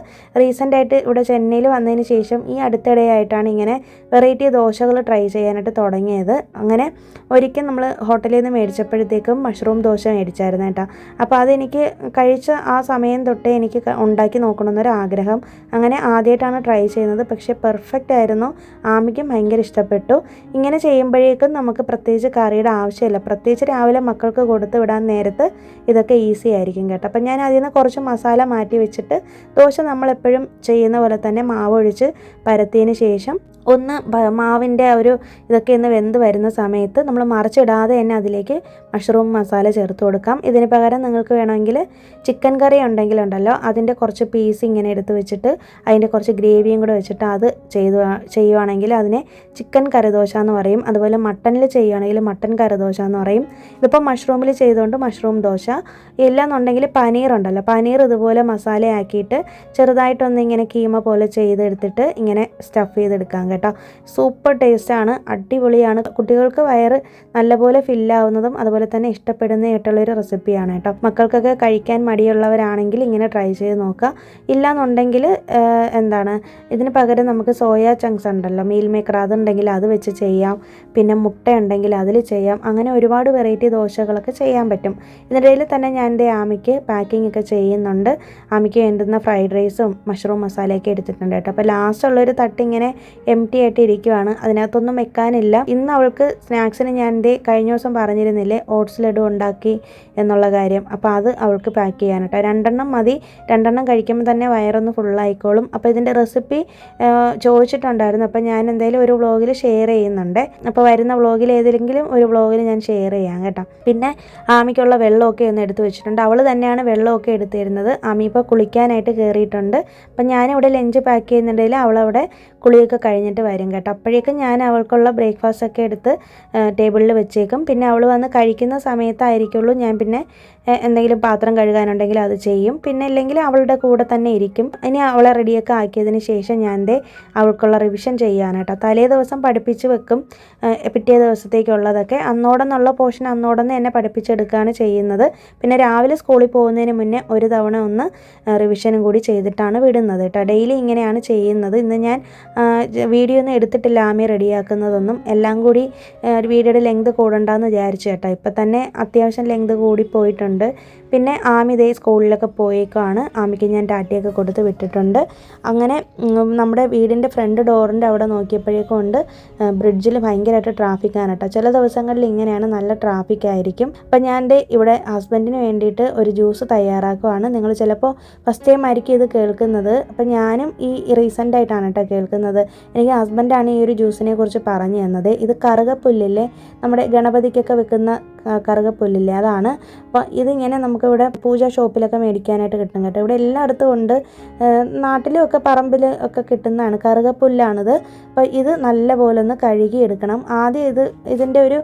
റീസെൻ്റായിട്ട് ഇവിടെ ചെന്നൈയിൽ വന്നതിന് ശേഷം ഈ അടുത്തിടെയായിട്ടാണ് ഇങ്ങനെ വെറൈറ്റി ദോശകൾ ട്രൈ ചെയ്യാനായിട്ട് തുടങ്ങിയത്. അങ്ങനെ ഒരിക്കൽ നമ്മൾ ഹോട്ടലിൽ നിന്ന് മേടിച്ചപ്പോഴത്തേക്കും മഷ്റൂം ദോശ മേടിച്ചായിരുന്നു കേട്ടോ. അപ്പോൾ അതെനിക്ക് കഴിച്ച ആ സമയം തൊട്ടേ എനിക്ക് ഉണ്ടാക്കി നോക്കണമെന്നൊരു ആഗ്രഹം. അങ്ങനെ ആദ്യമായിട്ടാണ് ട്രൈ ചെയ്യുന്നത്. പക്ഷേ പെർഫെക്റ്റ് ആയിരുന്നു. ആമിക്കും ഭയങ്കര ഇഷ്ടപ്പെട്ടു. ഇങ്ങനെ ചെയ്യുമ്പോഴേക്കും നമുക്ക് പ്രത്യേകിച്ച് കറിയുടെ ആവശ്യമില്ല. പ്രത്യേകിച്ച് രാവിലെ മക്കൾക്ക് കൊടുത്ത് വിടാൻ നേരത്ത് ഇതൊക്കെ ഈസി ആയിരിക്കും കേട്ടോ. അപ്പം ഞാൻ അതിൽ നിന്ന് കുറച്ച് മസാല മാറ്റി വെച്ചിട്ട് ദോശ നമ്മളെപ്പോഴും ചെയ്യുന്ന പോലെ തന്നെ മാവൊഴിച്ച് പരത്തിയതിന് ശേഷം ഒന്ന് മാവിൻ്റെ ഒരു ഇതൊക്കെ ഒന്ന് വെന്ത് വരുന്ന സമയത്ത് നമ്മൾ മറിച്ചിടാതെ തന്നെ അതിലേക്ക് മഷ്റൂം മസാല ചേർത്ത് കൊടുക്കാം. ഇതിന് പകരം നിങ്ങൾക്ക് വേണമെങ്കിൽ ചിക്കൻ കറി ഉണ്ടെങ്കിലുണ്ടല്ലോ അതിൻ്റെ കുറച്ച് പീസ് ഇങ്ങനെ എടുത്ത് വെച്ചിട്ട് അതിൻ്റെ കുറച്ച് ഗ്രേവിയും കൂടെ വെച്ചിട്ട് അത് ചെയ്യുവാണെങ്കിൽ അതിനെ ചിക്കൻ കറിദോശ എന്ന് പറയും. അതുപോലെ മട്ടനിൽ ചെയ്യുകയാണെങ്കിൽ മട്ടൻ കറിദോശ എന്ന് പറയും. ഇതിപ്പോൾ മഷ്റൂമിൽ ചെയ്തുകൊണ്ട് മഷ്റൂം ദോശ. ഇല്ലാന്നുണ്ടെങ്കിൽ പനീർ ഉണ്ടല്ലോ, പനീർ ഇതുപോലെ മസാലയാക്കിയിട്ട് ചെറുതായിട്ടൊന്ന് ഇങ്ങനെ കീമ പോലെ ചെയ്തെടുത്തിട്ട് ഇങ്ങനെ സ്റ്റഫ് ചെയ്തെടുക്കാം കേട്ടോ. സൂപ്പർ ടേസ്റ്റാണ്, അടിപൊളിയാണ്. കുട്ടികൾക്ക് വയറ് നല്ലപോലെ ഫില്ലാവുന്നതും അതുപോലെ തന്നെ ഇഷ്ടപ്പെടുന്നതായിട്ടുള്ളൊരു റെസിപ്പിയാണ് കേട്ടോ. മക്കൾക്കൊക്കെ കഴിക്കാൻ മടിയുള്ളവരാണെങ്കിൽ ഇങ്ങനെ ട്രൈ ചെയ്ത് നോക്കുക. ഇല്ലാന്നുണ്ടെങ്കിൽ ഇതിന് പകരം നമുക്ക് സോയാ ചങ്ക്സ് ഉണ്ടല്ലോ, മീൽ മേക്കർ, അതുണ്ടെങ്കിൽ അത് വെച്ച് ചെയ്യാം. പിന്നെ മുട്ട ഉണ്ടെങ്കിൽ അതിൽ ചെയ്യാം. അങ്ങനെ ഒരുപാട് വെറൈറ്റി ദോശകളൊക്കെ ചെയ്യാൻ പറ്റും. ഇതിനിടയിൽ തന്നെ ഞാൻ എൻ്റെ ആമിക്ക് പാക്കിംഗ് ഒക്കെ ചെയ്യുന്നുണ്ട്. ആമിക്ക് വേണ്ടുന്ന ഫ്രൈഡ് റൈസും മഷ്റൂം മസാലയൊക്കെ എടുത്തിട്ടുണ്ട് കേട്ടോ. അപ്പോൾ ലാസ്റ്റുള്ളൊരു തട്ടിങ്ങനെ എംറ്റി ആയിട്ട് ഇരിക്കുവാണ്. അതിനകത്തൊന്നും വെക്കാനില്ല. ഇന്ന് അവൾക്ക് സ്നാക്സിന് ഞാൻ കഴിഞ്ഞ ദിവസം പറഞ്ഞിരുന്നില്ലേ ഓട്സ് ലഡു ഉണ്ടാക്കി എന്നുള്ള കാര്യം. അപ്പോൾ അത് അവൾക്ക് പാക്ക് ചെയ്യാൻ കേട്ടോ. 2 മതി. 2 കഴിക്കുമ്പോൾ തന്നെ വയറൊന്ന് ഫുള്ളായിക്കോളും. അപ്പോൾ ഇതിൻ്റെ റെസിപ്പി ചോദിച്ചിട്ടുണ്ടായിരുന്നു. അപ്പോൾ ഞാൻ എന്തായാലും ഒരു വ്ളോഗിൽ ഷെയർ ചെയ്യുന്നുണ്ട്. അപ്പോൾ വരുന്ന വ്ളോഗിൽ ഏതെങ്കിലും ഒരു വ്ളോഗിൽ ഞാൻ ഷെയർ ചെയ്യാം കേട്ടോ. പിന്നെ ആമിക്കുള്ള വെള്ളമൊക്കെ ഒന്ന് എടുത്ത് വെച്ചിട്ടുണ്ട്. അവൾ തന്നെയാണ് വെള്ളമൊക്കെ എടുത്തു തരുന്നത്. ആമി ഇപ്പോൾ കുളിക്കാനായിട്ട് കയറിയിട്ടുണ്ട്. അപ്പം ഞാനിവിടെ ലഞ്ച് പാക്ക് ചെയ്യുന്നുണ്ടെങ്കിൽ അവളവിടെ കുളിയൊക്കെ കഴിഞ്ഞിട്ട് വരും കേട്ടോ. അപ്പോഴേക്കും ഞാൻ അവൾക്കുള്ള ബ്രേക്ക്ഫാസ്റ്റ് ഒക്കെ എടുത്ത് ടേബിളിൽ വെച്ചേക്കും. പിന്നെ അവൾ വന്ന് കഴിക്കുന്ന സമയത്തായിരിക്കുള്ളൂ ഞാൻ പിന്നെ എന്തെങ്കിലും പാത്രം കഴുകാനുണ്ടെങ്കിൽ അത് ചെയ്യും. പിന്നെ ഇല്ലെങ്കിൽ അവളുടെ കൂടെ തന്നെ ഇരിക്കും. ഇനി അവളെ റെഡിയൊക്കെ ആക്കിയതിന് ശേഷം ഞാൻ അവൾക്കുള്ള റിവിഷൻ ചെയ്യാൻ കേട്ടോ. തലേ ദിവസം പഠിപ്പിച്ച് വെക്കും പിറ്റേ ദിവസത്തേക്കുള്ളതൊക്കെ. അന്നോടെന്നുള്ള പോർഷൻ അന്നോടെന്ന് എന്നെ പഠിപ്പിച്ചെടുക്കുകയാണ് ചെയ്യുന്നത്. പിന്നെ രാവിലെ സ്കൂളിൽ പോകുന്നതിന് മുന്നേ ഒരു തവണ ഒന്ന് റിവിഷനും കൂടി ചെയ്തിട്ടാണ് വിടുന്നത് കേട്ടോ. ഡെയിലി ഇങ്ങനെയാണ് ചെയ്യുന്നത്. ഇന്ന് ഞാൻ വീഡിയോ ഒന്നും എടുത്തിട്ടില്ല ആമി റെഡിയാക്കുന്നതൊന്നും. എല്ലാം കൂടി വീഡിയോയുടെ ലെങ്ത് കൂടണ്ടെന്ന് വിചാരിച്ചു കേട്ടോ. ഇപ്പം തന്നെ അത്യാവശ്യം ലെങ്ത് കൂടി പോയിട്ടുണ്ട്. പിന്നെ ആമി ഇതേ സ്കൂളിലൊക്കെ പോയേക്കാണ്. ആമിക്ക് ഞാൻ ടാറ്റയൊക്കെ കൊടുത്ത് വിട്ടിട്ടുണ്ട്. അങ്ങനെ നമ്മുടെ വീടിൻ്റെ ഫ്രണ്ട് ഡോറിൻ്റെ അവിടെ നോക്കിയപ്പോഴേക്കും ഉണ്ട് ബ്രിഡ്ജിൽ ഭയങ്കരമായിട്ട് ട്രാഫിക്കാണ് കേട്ടോ. ചില ദിവസങ്ങളിൽ ഇങ്ങനെയാണ്, നല്ല ട്രാഫിക് ആയിരിക്കും. അപ്പം ഞാൻ ഇവിടെ ഹസ്ബൻഡിന് വേണ്ടിയിട്ട് ഒരു ജ്യൂസ് തയ്യാറാക്കുവാണ്. നിങ്ങൾ ചിലപ്പോൾ ഫസ്റ്റ് ടൈം ആയിരിക്കും ഇത് കേൾക്കുന്നത്. അപ്പം ഞാനും ഈ റീസെൻ്റായിട്ടാണ് കേട്ടോ കേൾക്കുന്നത്. എനിക്ക് ഹസ്ബൻഡാണ് ഈ ഒരു ജ്യൂസിനെ കുറിച്ച് പറഞ്ഞു തന്നത്. ഇത് കറുകപ്പുല്ലില്ലേ, നമ്മുടെ ഗണപതിക്കൊക്കെ വെക്കുന്ന കറുകപ്പുല്ലില്ലേ, അതാണ്. അപ്പോൾ ഇതിങ്ങനെ നമുക്കിവിടെ പൂജാ ഷോപ്പിലൊക്കെ മേടിക്കാനായിട്ട് കിട്ടും കേട്ടോ. ഇവിടെ എല്ലായിടത്തും ഉണ്ട്. നാട്ടിലും ഒക്കെ പറമ്പിൽ ഒക്കെ കിട്ടുന്നതാണ്. കറുകപ്പുല്ലാണിത്. അപ്പോൾ ഇത് നല്ല പോലെ ഒന്ന് കഴുകിയെടുക്കണം. ആദ്യം ഇതിൻ്റെ ഒരു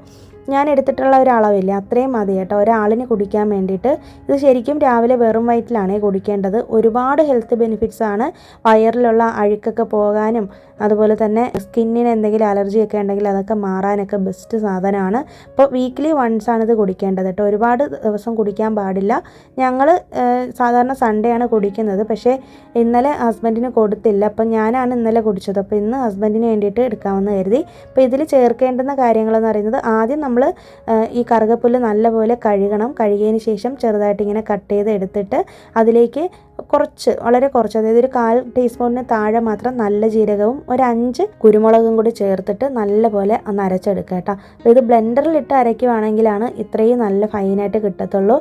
ഞാൻ എടുത്തിട്ടുള്ള ഒരു അളവില്ല, അത്രയും മതി കേട്ടോ ഒരാളിന് കുടിക്കാൻ വേണ്ടിയിട്ട്. ഇത് ശരിക്കും രാവിലെ വെറും വയറ്റിലാണ് കുടിക്കേണ്ടത്. ഒരുപാട് ഹെൽത്ത് ബെനിഫിറ്റ്സ് ആണ്. വയറിലുള്ള അഴുക്കൊക്കെ പോകാനും അതുപോലെ തന്നെ സ്കിന്നിന് എന്തെങ്കിലും അലർജിയൊക്കെ ഉണ്ടെങ്കിൽ അതൊക്കെ മാറാനൊക്കെ ബെസ്റ്റ് സാധനമാണ്. അപ്പോൾ വീക്ക്ലി വൺസ് ആണ് ഇത് കുടിക്കേണ്ടത് കേട്ടോ. ഒരുപാട് ദിവസം കുടിക്കാൻ പാടില്ല. ഞങ്ങൾ സാധാരണ സൺഡേ ആണ് കുടിക്കുന്നത്. പക്ഷേ ഇന്നലെ ഹസ്ബൻഡിന് കൊടുത്തില്ല, അപ്പം ഞാനാണ് ഇന്നലെ കുടിച്ചത്. അപ്പോൾ ഇന്ന് ഹസ്ബൻഡിന് വേണ്ടിയിട്ട് എടുക്കാമെന്ന് കരുതി. അപ്പോൾ ഇതിൽ ചേർക്കേണ്ടുന്ന കാര്യങ്ങളെന്ന് പറയുന്നത്, ആദ്യം നമ്മൾ ഈ കറുകപ്പുല്ല് നല്ലപോലെ കഴുകണം. കഴുകിയതിന് ശേഷം ചെറുതായിട്ട് ഇങ്ങനെ കട്ട് ചെയ്ത് എടുത്തിട്ട് അതിലേക്ക് വളരെ കുറച്ച്, അതായത് ഒരു 1/4 ടീസ്പൂണിന് താഴെ മാത്രം നല്ല ജീരകവും ഒരു 5 കുരുമുളകും കൂടി ചേർത്തിട്ട് നല്ലപോലെ ഒന്ന് അരച്ചെടുക്കുക കേട്ടോ. അപ്പോൾ ഇത് ബ്ലെൻഡറിലിട്ട് അരയ്ക്കുവാണെങ്കിലാണ് ഇത്രയും നല്ല ഫൈനായിട്ട് കിട്ടത്തുള്ളൂ.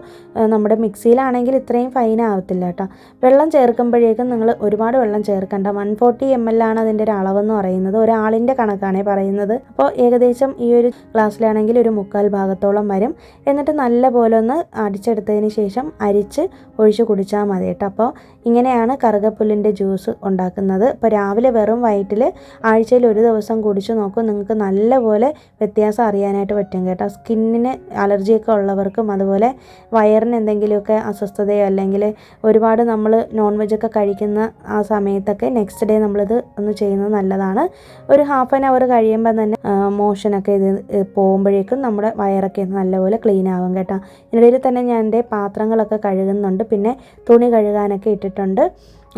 നമ്മുടെ മിക്സിയിലാണെങ്കിൽ ഇത്രയും ഫൈൻ ആവത്തില്ല കേട്ടോ. വെള്ളം ചേർക്കുമ്പോഴേക്കും നിങ്ങൾ ഒരുപാട് വെള്ളം ചേർക്കണ്ട. 140 ml ആണ് അതിൻ്റെ ഒരു അളവെന്ന് പറയുന്നത്. ഒരാളിൻ്റെ കണക്കാണ് പറയുന്നത്. അപ്പോൾ ഏകദേശം ഈ ഒരു ഗ്ലാസ്സിലാണെങ്കിൽ ഒരു 1/4 ഭാഗത്തോളം വരും. എന്നിട്ട് നല്ലപോലെ ഒന്ന് അടിച്ചെടുത്തതിന് ശേഷം അരിച്ച് ഒഴിച്ച് കുടിച്ചാൽ മതി കേട്ടോ. അപ്പോൾ ഇങ്ങനെയാണ് കറുകപ്പുല്ലിൻ്റെ ജ്യൂസ് ഉണ്ടാക്കുന്നത്. അപ്പോൾ രാവിലെ വെറും വയറ്റിൽ ആഴ്ചയിൽ ഒരു ദിവസം കുടിച്ച് നോക്കും, നിങ്ങൾക്ക് നല്ലപോലെ വ്യത്യാസം അറിയാനായിട്ട് പറ്റും കേട്ടോ. സ്കിന്നിന് അലർജിയൊക്കെ ഉള്ളവർക്കും അതുപോലെ വയറിന് എന്തെങ്കിലുമൊക്കെ അസ്വസ്ഥതയോ അല്ലെങ്കിൽ ഒരുപാട് നമ്മൾ നോൺ വെജൊക്കെ കഴിക്കുന്ന ആ സമയത്തൊക്കെ നെക്സ്റ്റ് ഡേ നമ്മളിത് ഒന്ന് ചെയ്യുന്നത് നല്ലതാണ്. ഒരു 1/2 hour കഴിയുമ്പോൾ തന്നെ മോഷനൊക്കെ ഇത് പോകുമ്പോഴേക്കും നമ്മുടെ വയറൊക്കെ നല്ലപോലെ ക്ലീൻ ആകും കേട്ടോ. ഇതിനിടയിൽ തന്നെ ഞാൻ എൻ്റെ പാത്രങ്ങളൊക്കെ കഴുകുന്നുണ്ട്, പിന്നെ തുണി കഴുകാനൊക്കെ ഇട്ടിട്ടുണ്ട്.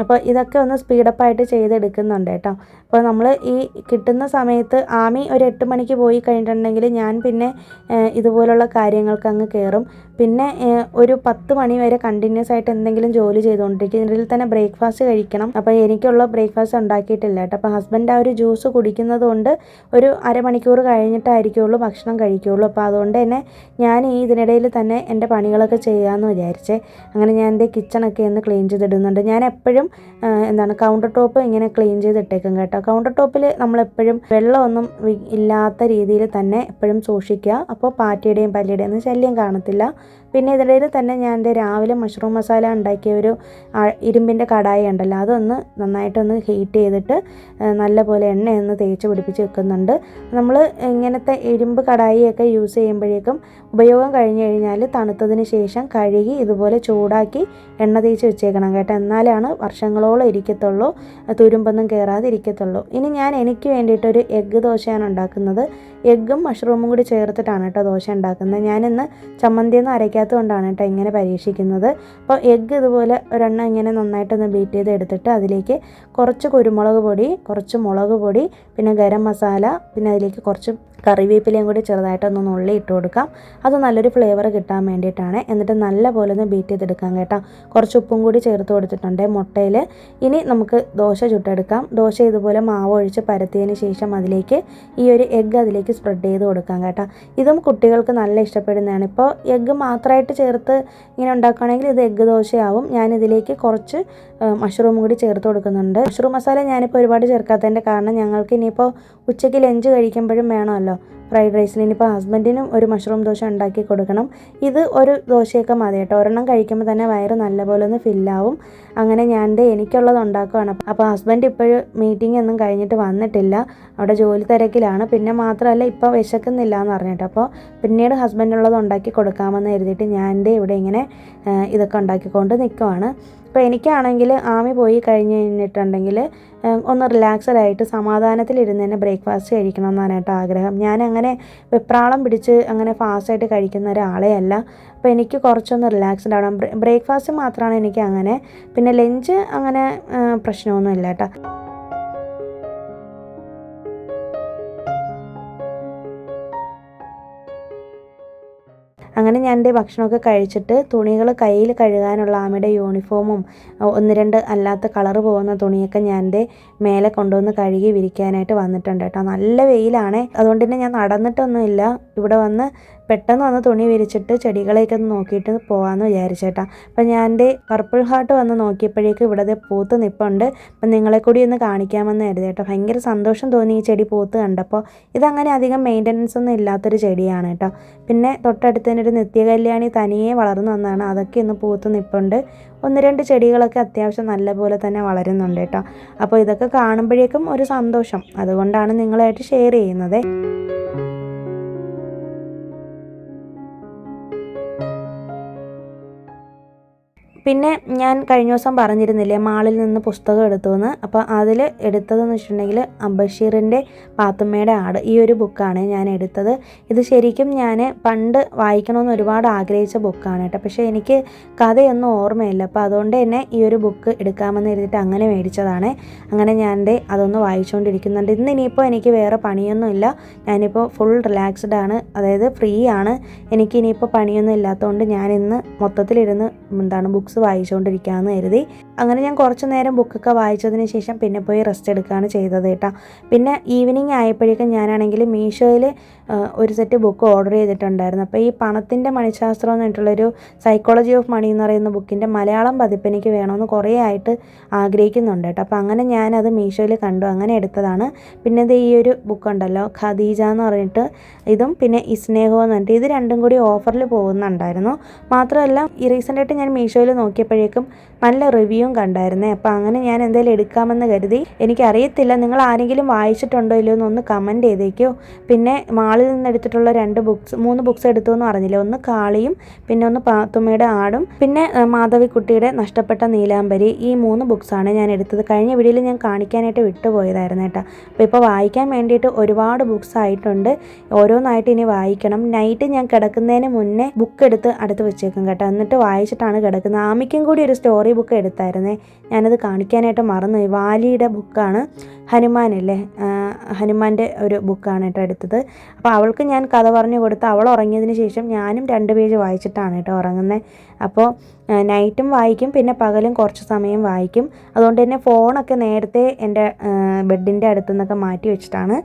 അപ്പോൾ ഇതൊക്കെ ഒന്ന് സ്പീഡപ്പായിട്ട് ചെയ്തെടുക്കുന്നുണ്ട് കേട്ടോ. അപ്പോൾ നമ്മൾ ഈ കിട്ടുന്ന സമയത്ത് ആമി ഒരു 8 മണിക്ക് പോയി കഴിഞ്ഞിട്ടുണ്ടെങ്കിൽ ഞാൻ പിന്നെ ഇതുപോലുള്ള കാര്യങ്ങൾക്ക് അങ്ങ് കയറും. പിന്നെ ഒരു 10 മണി വരെ കണ്ടിന്യൂസ് ആയിട്ട് എന്തെങ്കിലും ജോലി ചെയ്തുകൊണ്ടിരിക്കും. ഇതിൽ തന്നെ ബ്രേക്ക്ഫാസ്റ്റ് കഴിക്കണം. അപ്പോൾ എനിക്കുള്ള ബ്രേക്ക്ഫാസ്റ്റ് ഉണ്ടാക്കിയിട്ടില്ല കേട്ടോ. അപ്പോൾ ഹസ്ബൻഡ് ആ ഒരു ജ്യൂസ് കുടിക്കുന്നത് കൊണ്ട് ഒരു അരമണിക്കൂർ കഴിഞ്ഞിട്ടായിരിക്കുള്ളൂ ഭക്ഷണം കഴിക്കുകയുള്ളൂ. അപ്പോൾ അതുകൊണ്ട് തന്നെ ഞാൻ ഈ ഇതിനിടയിൽ തന്നെ എൻ്റെ പണികളൊക്കെ ചെയ്യാമെന്ന് വിചാരിച്ചേ. അങ്ങനെ ഞാൻ എൻ്റെ കിച്ചണൊക്കെ ഒന്ന് ക്ലീൻ ചെയ്തിടുന്നുണ്ട്. ഞാൻ എപ്പോഴും കൗണ്ടർ ടോപ്പ് ഇങ്ങനെ ക്ലീൻ ചെയ്തിട്ടേക്കും കേട്ടോ. കൗണ്ടർ ടോപ്പിൽ നമ്മളെപ്പോഴും വെള്ളമൊന്നും ഇല്ലാത്ത രീതിയിൽ തന്നെ എപ്പോഴും സൂക്ഷിക്കുക. അപ്പോൾ പാറ്റയുടെയും പല്ലിയുടെയും ഒന്നും ശല്യം കാണത്തില്ല. പിന്നെ ഇതിനിടയിൽ തന്നെ ഞാൻ രാവിലെ മഷ്റൂം മസാല ഉണ്ടാക്കിയ ഒരു ഇരുമ്പിൻ്റെ കടായി ഉണ്ടല്ലോ, അതൊന്ന് നന്നായിട്ടൊന്ന് ഹീറ്റ് ചെയ്തിട്ട് നല്ലപോലെ എണ്ണയൊന്ന് തേച്ച് പിടിപ്പിച്ച് വെക്കുന്നുണ്ട്. നമ്മൾ ഇങ്ങനത്തെ ഇരുമ്പ് കടായിയൊക്കെ യൂസ് ചെയ്യുമ്പോഴേക്കും ഉപയോഗം കഴിഞ്ഞ് കഴിഞ്ഞാൽ തണുത്തതിന് ശേഷം കഴുകി ഇതുപോലെ ചൂടാക്കി എണ്ണ തേച്ച് വെച്ചേക്കണം കേട്ടോ. എന്നാലാണ് വർഷങ്ങളോളം ഇരിക്കത്തുള്ളൂ, തുരുമ്പൊന്നും കയറാതെ ഇരിക്കത്തുള്ളൂ. ഇനി ഞാൻ എനിക്ക് വേണ്ടിയിട്ടൊരു എഗ്ഗ് ദോശയാണ് ഉണ്ടാക്കുന്നത്. എഗ്ഗും മഷ്റൂമും കൂടി ചേർത്തിട്ടാണ് കേട്ടോ ദോശ ഉണ്ടാക്കുന്നത്. ഞാനിന്ന് ചമ്മന്തിയൊന്നും അരയ്ക്കാത്തതുകൊണ്ടാണ് കേട്ടോ ഇങ്ങനെ പരീക്ഷിക്കുന്നത്. അപ്പോൾ എഗ്ഗ് ഇതുപോലെ ഒരെണ്ണം ഇങ്ങനെ നന്നായിട്ടൊന്ന് ബീറ്റ് ചെയ്ത് എടുത്തിട്ട് അതിലേക്ക് കുറച്ച് കുരുമുളക് പൊടി, കുറച്ച് മുളക് പൊടി, പിന്നെ ഗരം മസാല, പിന്നെ അതിലേക്ക് കുറച്ച് കറിവേപ്പിലയും കൂടി ചെറുതായിട്ടൊന്ന് നുള്ളി ഇട്ട് കൊടുക്കാം. അത് നല്ലൊരു ഫ്ലേവർ കിട്ടാൻ വേണ്ടിയിട്ടാണ്. എന്നിട്ട് നല്ലപോലെ ഒന്ന് ബീറ്റ് ചെയ്തെടുക്കാം കേട്ടോ. കുറച്ച് ഉപ്പും കൂടി ചേർത്ത് കൊടുത്തിട്ടുണ്ട് മുട്ടയിൽ. ഇനി നമുക്ക് ദോശ ചുട്ടെടുക്കാം. ദോശ ഇതുപോലെ മാവ് ഒഴിച്ച് പരത്തിയതിന് ശേഷം അതിലേക്ക് ഈ ഒരു എഗ്ഗ് അതിലേക്ക് സ്പ്രെഡ് ചെയ്ത് കൊടുക്കാം കേട്ടോ. ഇതും കുട്ടികൾക്ക് നല്ല ഇഷ്ടപ്പെടുന്നതാണ്. ഇപ്പോൾ എഗ്ഗ് മാത്രമായിട്ട് ചേർത്ത് ഇങ്ങനെ ഉണ്ടാക്കുകയാണെങ്കിൽ ഇത് എഗ്ഗ് ദോശയാവും. ഞാനിതിലേക്ക് കുറച്ച് മഷ്റൂമും കൂടി ചേർത്ത് കൊടുക്കുന്നുണ്ട്. മഷ്റൂം മസാല ഞാനിപ്പോൾ ഒരുപാട് ചേർക്കാത്തതിൻ്റെ കാരണം ഞങ്ങൾക്ക് ഇനിയിപ്പോൾ ഉച്ചയ്ക്ക് ലഞ്ച് കഴിക്കുമ്പോഴും വേണമല്ലോ ഫ്രൈഡ് റൈസിന്. ഇനിയിപ്പോൾ ഹസ്ബൻഡിനും ഒരു മഷ്റൂം ദോശ ഉണ്ടാക്കി കൊടുക്കണം. ഇത് ഒരു ദോശയൊക്കെ മതി കേട്ടോ. ഒരെണ്ണം കഴിക്കുമ്പോൾ തന്നെ വയറ് നല്ലപോലെ ഒന്ന് ഫില്ലാവും. അങ്ങനെ ഞാൻ എനിക്കുള്ളത് ഉണ്ടാക്കുകയാണ്. അപ്പോൾ ഹസ്ബൻഡ് ഇപ്പോഴും മീറ്റിംഗ് ഒന്നും കഴിഞ്ഞിട്ട് വന്നിട്ടില്ല, അവിടെ ജോലി തിരക്കിലാണ്. പിന്നെ മാത്രമല്ല ഇപ്പോൾ വിശക്കുന്നില്ല എന്ന് പറഞ്ഞിട്ട്, അപ്പോൾ പിന്നീട് ഹസ്ബൻഡിനുള്ളത് ഉണ്ടാക്കി കൊടുക്കാമെന്ന് കരുതിയിട്ട് ഞാൻ ഇവിടെ ഇങ്ങനെ ഇതൊക്കെ ഉണ്ടാക്കിക്കൊണ്ട് നിൽക്കുവാണ്. അപ്പോൾ എനിക്കാണെങ്കിൽ ആമി പോയി കഴിഞ്ഞിട്ടുണ്ടെങ്കിൽ ഒന്ന് റിലാക്സഡായിട്ട് സമാധാനത്തിലിരുന്ന് തന്നെ ബ്രേക്ക്ഫാസ്റ്റ് കഴിക്കണമെന്നാണ് കേട്ടോ ആഗ്രഹം. ഞാനങ്ങനെ വെപ്രാളം പിടിച്ച് അങ്ങനെ ഫാസ്റ്റായിട്ട് കഴിക്കുന്ന ഒരാളെ അല്ല. അപ്പോൾ എനിക്ക് കുറച്ചൊന്ന് റിലാക്സ്ഡ് ആവണം. ബ്രേക്ക്ഫാസ്റ്റ് മാത്രമാണ് എനിക്ക് അങ്ങനെ. പിന്നെ ലഞ്ച് അങ്ങനെ പ്രശ്നമൊന്നുമില്ല കേട്ടോ. അങ്ങനെ ഞാൻ എൻ്റെ ഭക്ഷണമൊക്കെ കഴിച്ചിട്ട് തുണികൾ കയ്യിൽ കഴുകാനുള്ള ആമയുടെ യൂണിഫോമും 1-2 അല്ലാത്ത കളറ് പോകുന്ന തുണിയൊക്കെ ഞാൻ എൻ്റെ മേലെ കൊണ്ടുവന്ന് കഴുകി വിരിക്കാനായിട്ട് വന്നിട്ടുണ്ട് കേട്ടോ. നല്ല വെയിലാണ്, അതുകൊണ്ട് തന്നെ ഞാൻ നടന്നിട്ടൊന്നുമില്ല. ഇവിടെ വന്ന് പെട്ടെന്ന് വന്ന് തുണി വിരിച്ചിട്ട് ചെടികളെയൊക്കെ ഒന്ന് നോക്കിയിട്ട് പോകാമെന്ന് വിചാരിച്ചേട്ടാ. അപ്പം ഞാൻ എൻ്റെ പർപ്പിൾ ഹാർട്ട് വന്ന് നോക്കിയപ്പോഴേക്കും ഇവിടെ പൂത്ത് നിൽപ്പുണ്ട്. അപ്പം നിങ്ങളെ കൂടി ഒന്ന് കാണിക്കാമെന്ന് കരുതി കേട്ടോ. ഭയങ്കര സന്തോഷം തോന്നി ഈ ചെടി പൂത്ത് കണ്ടപ്പോൾ. ഇതങ്ങനെ അധികം മെയിൻ്റനൻസ് ഒന്നും ഇല്ലാത്തൊരു ചെടിയാണ് കേട്ടോ. പിന്നെ തൊട്ടടുത്ത് തന്നെ ഒരു നിത്യകല്യാണി തനിയെ വളർന്നു വന്നതാണ്, അതൊക്കെ ഒന്ന് പൂത്ത് നിൽപ്പുണ്ട്. 1-2 ചെടികളൊക്കെ അത്യാവശ്യം നല്ലപോലെ തന്നെ വളരുന്നുണ്ട് കേട്ടോ. അപ്പോൾ ഇതൊക്കെ കാണുമ്പോഴേക്കും ഒരു സന്തോഷം, അതുകൊണ്ടാണ് നിങ്ങളായിട്ട് ഷെയർ ചെയ്യുന്നത്. പിന്നെ ഞാൻ കഴിഞ്ഞ ദിവസം പറഞ്ഞിരുന്നില്ലേ മാളിൽ നിന്ന് പുസ്തകം എടുത്തു എന്ന്. അപ്പോൾ അതിൽ എടുത്തതെന്ന് വെച്ചിട്ടുണ്ടെങ്കിൽ ബഷീറിൻ്റെ പാത്തുമ്മയുടെ ആട് ഈ ഒരു ബുക്കാണ് ഞാൻ എടുത്തത്. ഇത് ശരിക്കും ഞാൻ പണ്ട് വായിക്കണമെന്ന് ഒരുപാട് ആഗ്രഹിച്ച ബുക്കാണ് കേട്ടോ. പക്ഷേ എനിക്ക് കഥയൊന്നും ഓർമ്മയില്ല. അപ്പോൾ അതുകൊണ്ട് തന്നെ ഈ ഒരു ബുക്ക് എടുക്കാമെന്ന് എഴുതിയിട്ട് അങ്ങനെ മേടിച്ചതാണ്. അങ്ങനെ ഞാൻ അതൊന്ന് വായിച്ചുകൊണ്ടിരിക്കുന്നുണ്ട്. ഇനിയിപ്പോൾ എനിക്ക് വേറെ പണിയൊന്നുമില്ല. ഞാനിപ്പോൾ ഫുൾ റിലാക്സ്ഡ് ആണ്, അതായത് ഫ്രീ ആണ്. എനിക്കിനിയിപ്പോൾ പണിയൊന്നും ഇല്ലാത്തതുകൊണ്ട് ഞാനിന്ന് മൊത്തത്തിലിരുന്ന് ബുക്സ് വായിച്ചുകൊണ്ടിരിക്കുകയെന്ന് കരുതി. അങ്ങനെ ഞാൻ കുറച്ച് നേരം ബുക്കൊക്കെ വായിച്ചതിന് ശേഷം പിന്നെ പോയി റെസ്റ്റ് എടുക്കുകയാണ് ചെയ്തത് കേട്ടോ. പിന്നെ ഈവനിങ് ആയപ്പോഴേക്കും ഞാനാണെങ്കിൽ മീഷോയിൽ ഒരു സെറ്റ് ബുക്ക് ഓർഡർ ചെയ്തിട്ടുണ്ടായിരുന്നു. അപ്പോൾ ഈ പണത്തിൻ്റെ മണിശാസ്ത്രം എന്ന് പറഞ്ഞിട്ടുള്ളൊരു സൈക്കോളജി ഓഫ് മണി എന്ന് പറയുന്ന ബുക്കിൻ്റെ മലയാളം പതിപ്പ് എനിക്ക് വേണമെന്ന് കുറേ ആയിട്ട് ആഗ്രഹിക്കുന്നുണ്ട് കേട്ടോ. അപ്പോൾ അങ്ങനെ ഞാനത് മീഷോയിൽ കണ്ടു, അങ്ങനെ എടുത്തതാണ്. പിന്നെ ഇത് ഈ ഒരു ബുക്കുണ്ടല്ലോ ഖദീജ എന്ന് പറഞ്ഞിട്ട്, ഇതും പിന്നെ ഇസ്നേഹം എന്ന് പറഞ്ഞിട്ട്, ഇത് രണ്ടും കൂടി ഓഫറിൽ പോകുന്നുണ്ടായിരുന്നു. മാത്രമല്ല ഈ റീസെൻ്റായിട്ട് ഞാൻ മീഷോയിൽ നോക്കിയപ്പോഴേക്കും നല്ല റിവ്യൂവും കണ്ടായിരുന്നേ. അപ്പോൾ അങ്ങനെ ഞാൻ എന്തായാലും എടുക്കാമെന്ന് കരുതി. എനിക്കറിയത്തില്ല നിങ്ങൾ ആരെങ്കിലും വായിച്ചിട്ടുണ്ടോ ഇല്ലയോ എന്നൊന്ന് കമൻറ്റ് ചെയ്തേക്കോ. പിന്നെ മാളിൽ നിന്ന് എടുത്തിട്ടുള്ള 3 ബുക്സ് എടുത്തു എന്ന് പറഞ്ഞില്ലേ, ഒന്ന് കാളിയും പിന്നെ ഒന്ന് പാത്തുമ്മയുടെ ആടും പിന്നെ മാധവിക്കുട്ടിയുടെ നഷ്ടപ്പെട്ട നീലാംബരി, ഈ 3 ബുക്സാണ് ഞാൻ എടുത്തത്. കഴിഞ്ഞ വീഡിയോയിൽ ഞാൻ കാണിക്കാനായിട്ട് വിട്ടുപോയതായിരുന്നു കേട്ടോ. അപ്പോൾ ഇപ്പോൾ വായിക്കാൻ വേണ്ടിയിട്ട് ഒരുപാട് ബുക്സ് ആയിട്ടുണ്ട്. ഓരോന്നായിട്ട് ഇനി വായിക്കണം. നൈറ്റ് ഞാൻ കിടക്കുന്നതിന് മുന്നേ ബുക്ക് എടുത്ത് അടുത്ത് വെച്ചേക്കും കേട്ടോ. എന്നിട്ട് വായിച്ചിട്ടാണ് കിടക്കുന്നത്. ആമിക്കും കൂടി ഒരു സ്റ്റോറി ബുക്ക് എടുത്തായിരുന്നേ, ഞാനത് കാണിക്കാനായിട്ട് മറന്നുപോയി. വാലിയുടെ ബുക്കാണ്, ഹനുമാനല്ലേ, ഹനുമാൻ്റെ ഒരു ബുക്കാണ് കേട്ടോ എടുത്തത്. അപ്പോൾ അവൾക്ക് ഞാൻ കഥ പറഞ്ഞു കൊടുത്ത് അവൾ ഉറങ്ങിയതിന് ശേഷം ഞാനും 2 പേജ് വായിച്ചിട്ടാണ് കേട്ടോ ഉറങ്ങുന്നത്. അപ്പോൾ നൈറ്റും വായിക്കും പിന്നെ പകലും കുറച്ച് സമയം വായിക്കും. അതുകൊണ്ട് തന്നെ ഫോണൊക്കെ നേരത്തെ എൻ്റെ ബെഡിൻ്റെ അടുത്തു നിന്നൊക്കെ മാറ്റി വെച്ചിട്ടാണ്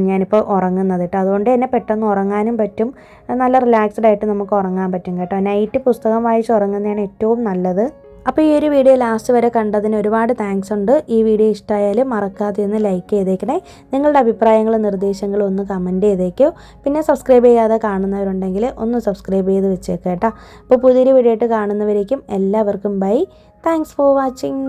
ഞാനിപ്പോൾ ഉറങ്ങുന്നത് കേട്ടോ. അതുകൊണ്ട് തന്നെ പെട്ടെന്ന് ഉറങ്ങാനും പറ്റും, നല്ല റിലാക്സ്ഡ് ആയിട്ട് നമുക്ക് ഉറങ്ങാൻ പറ്റും കേട്ടോ. നൈറ്റ് പുസ്തകം വായിച്ച് ഉറങ്ങുന്നതാണ് ഏറ്റവും നല്ലത്. അപ്പോൾ ഈ ഒരു വീഡിയോ ലാസ്റ്റ് വരെ കണ്ടതിന് ഒരുപാട് താങ്ക്സ് ഉണ്ട്. ഈ വീഡിയോ ഇഷ്ടമായാലും മറക്കാതെ ഒന്ന് ലൈക്ക് ചെയ്തേക്കണേ. നിങ്ങളുടെ അഭിപ്രായങ്ങളും നിർദ്ദേശങ്ങളും ഒന്ന് കമൻറ്റ് ചെയ്തേക്കോ. പിന്നെ സബ്സ്ക്രൈബ് ചെയ്യാതെ കാണുന്നവരുണ്ടെങ്കിൽ ഒന്ന് സബ്സ്ക്രൈബ് ചെയ്ത് വെച്ചേക്കാം കേട്ടോ. അപ്പോൾ പുതിയൊരു വീഡിയോ ആയിട്ട് കാണുന്നവരേക്കും എല്ലാവർക്കും ബൈ. Thanks for watching.